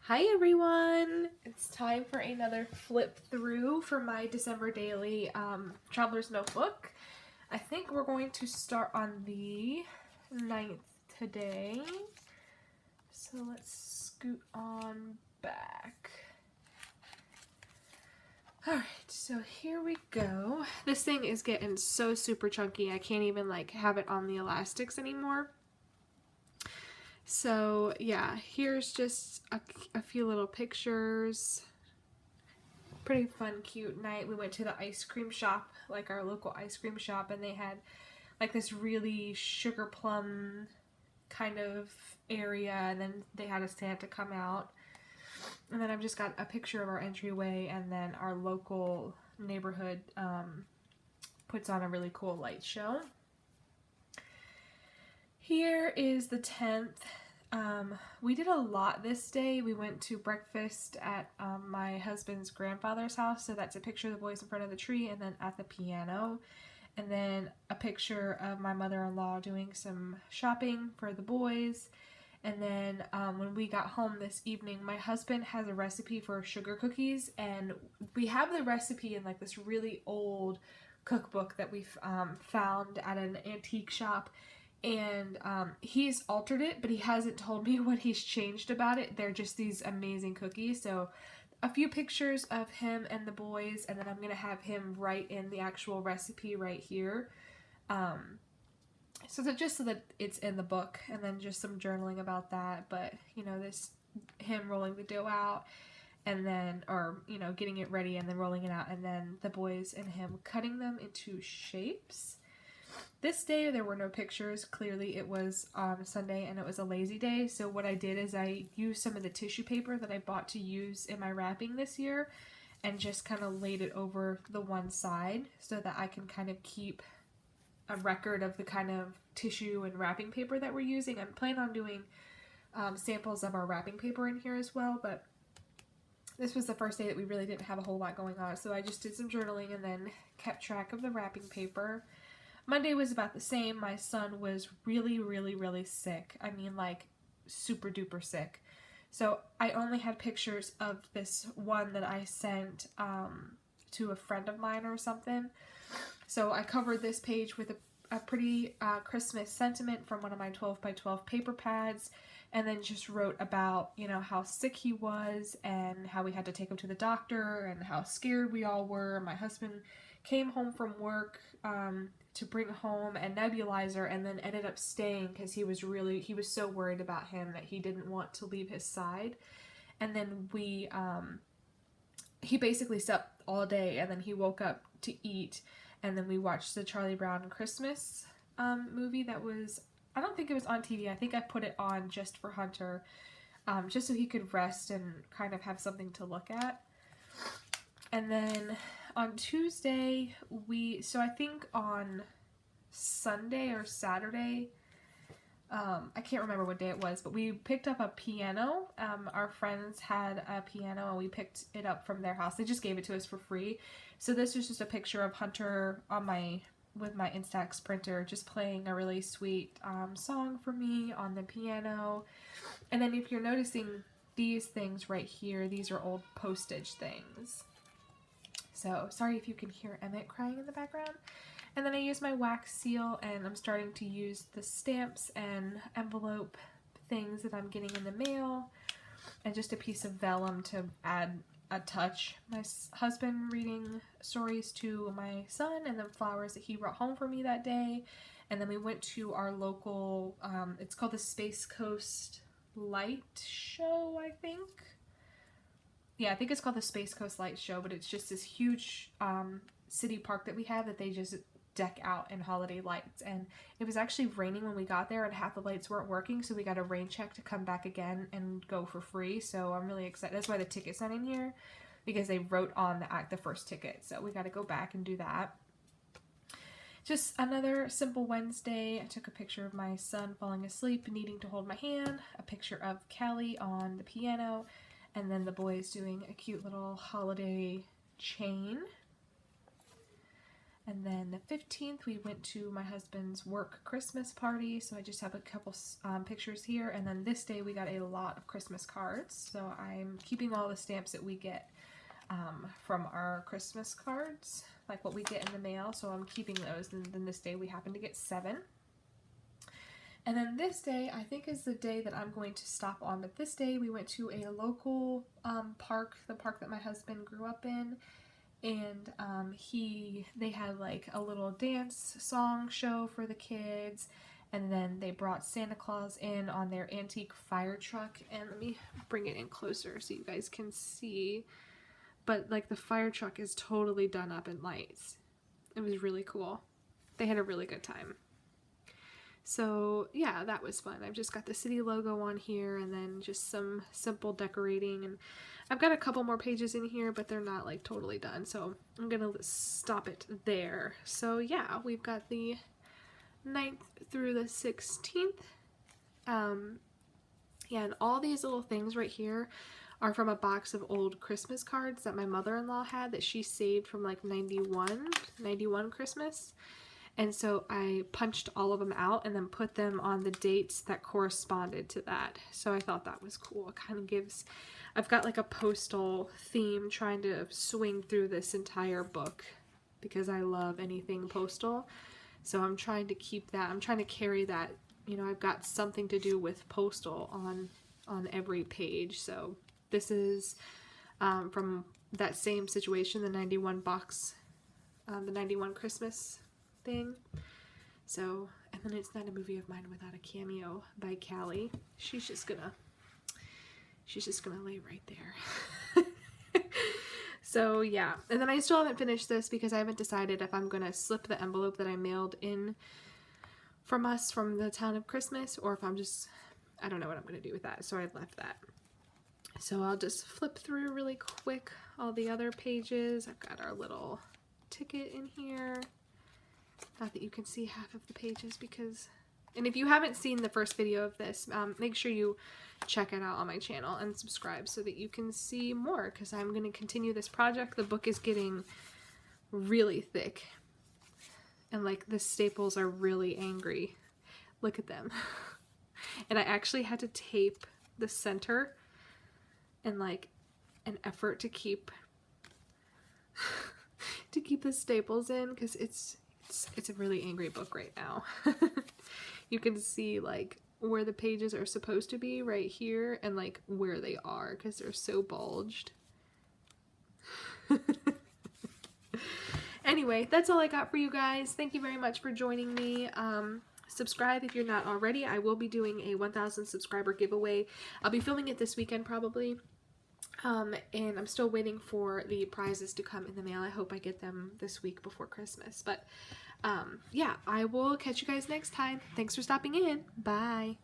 Hi everyone! It's time for another flip through for my December daily Traveler's Notebook. I think we're going to start on the 9th today. So let's scoot on back. Alright, so here we go. This thing is getting so super chunky I can't even have it on the elastics anymore. So yeah, here's just a few little pictures. Pretty fun, cute night. We went to the ice cream shop, like our local ice cream shop, and they had like this really sugar plum kind of area, and then they had a Santa come out. And then I've just got a picture of our entryway, and then our local neighborhood puts on a really cool light show. Here is the 10th. We did a lot this day. We went to breakfast at my husband's grandfather's house, so that's a picture of the boys in front of the tree and then at the piano, and then a picture of my mother-in-law doing some shopping for the boys. And then when we got home this evening, my husband has a recipe for sugar cookies, and we have the recipe in like this really old cookbook that we found at an antique shop. And he's altered it, but he hasn't told me what he's changed about it. They're just these amazing cookies. So a few pictures of him and the boys, and then I'm going to have him write in the actual recipe right here. So that it's in the book, and then just some journaling about that. But, you know, him rolling the dough out, and then, getting it ready and then rolling it out, and then the boys and him cutting them into shapes. This day there were no pictures. Clearly it was Sunday and it was a lazy day, so what I did is I used some of the tissue paper that I bought to use in my wrapping this year and just kind of laid it over the one side so that I can kind of keep a record of the kind of tissue and wrapping paper that we're using. I'm planning on doing samples of our wrapping paper in here as well, but this was the first day that we really didn't have a whole lot going on, so I just did some journaling and then kept track of the wrapping paper. Monday was about the same. My son was really, really, really sick. I mean, like, super duper sick. So I only had pictures of this one that I sent to a friend of mine or something. So I covered this page with a pretty Christmas sentiment from one of my 12 by 12 paper pads, and then just wrote about, how sick he was and how we had to take him to the doctor and how scared we all were. My husband came home from work to bring home a nebulizer and then ended up staying because he was so worried about him that he didn't want to leave his side. And then he basically slept all day, and then he woke up to eat, and then we watched the Charlie Brown Christmas movie that was, I don't think it was on TV. I think I put it on just for Hunter, just so he could rest and kind of have something to look at. And then on Tuesday, I think on Sunday or Saturday, I can't remember what day it was, but we picked up a piano. Our friends had a piano and we picked it up from their house. They just gave it to us for free. So this was just a picture of Hunter with my Instax printer, just playing a really sweet song for me on the piano. And then if you're noticing these things right here, these are old postage things. So sorry if you can hear Emmett crying in the background. And then I use my wax seal, and I'm starting to use the stamps and envelope things that I'm getting in the mail, and just a piece of vellum to add a touch. My husband reading stories to my son, and then flowers that he brought home for me that day. And then we went to our local, it's called the Space Coast Light Show, I think. Yeah, I think it's called the Space Coast Light Show, but it's just this huge city park that we have that they just deck out in holiday lights. And it was actually raining when we got there, and half the lights weren't working, so we got a rain check to come back again and go for free. So I'm really excited. That's why the ticket's not in here, because they wrote on the first ticket. So we got to go back and do that. Just another simple Wednesday. I took a picture of my son falling asleep, needing to hold my hand, a picture of Callie on the piano, and then the boys doing a cute little holiday chain. And then the 15th, we went to my husband's work Christmas party. So I just have a couple pictures here. And then this day, we got a lot of Christmas cards. So I'm keeping all the stamps that we get from our Christmas cards, like what we get in the mail. So I'm keeping those. And then this day, we happen to get 7. And then this day, I think, is the day that I'm going to stop on. But this day, we went to a local park, the park that my husband grew up in. And they had like a little dance song show for the kids. And then they brought Santa Claus in on their antique fire truck. And let me bring it in closer so you guys can see. But like the fire truck is totally done up in lights. It was really cool. They had a really good time. So yeah, that was fun. I've just got the city logo on here and then just some simple decorating, and I've got a couple more pages in here, but they're not like totally done, so I'm gonna stop it there. So yeah, we've got the 9th through the 16th. Yeah, and all these little things right here are from a box of old Christmas cards that my mother-in-law had that she saved from like 91 Christmas. And so I punched all of them out and then put them on the dates that corresponded to that. So I thought that was cool. It kind of gives, I've got like a postal theme trying to swing through this entire book because I love anything postal. So I'm trying to keep that, I'm trying to carry that, you know, I've got something to do with postal on every page. So this is from that same situation, the 91 box, the 91 Christmas thing. So, and then it's not a movie of mine without a cameo by Callie. She's just gonna lay right there. So yeah, and then I still haven't finished this because I haven't decided if I'm gonna slip the envelope that I mailed in from us from the town of Christmas, or if I'm just, I don't know what I'm gonna do with that, so I left that. So I'll just flip through really quick all the other pages. I've got our little ticket in here. Not that you can see half of the pages because, and if you haven't seen the first video of this, make sure you check it out on my channel and subscribe so that you can see more, because I'm going to continue this project. The book is getting really thick and like the staples are really angry. Look at them. And I actually had to tape the center in like an effort to keep the staples in, because it's a really angry book right now. You can see like where the pages are supposed to be right here and like where they are because they're so bulged. Anyway, that's all I got for you guys. Thank you very much for joining me. Subscribe if you're not already. I will be doing a 1,000 subscriber giveaway. I'll be filming it this weekend probably. And I'm still waiting for the prizes to come in the mail. I hope I get them this week before Christmas. But yeah, I will catch you guys next time. Thanks for stopping in. Bye.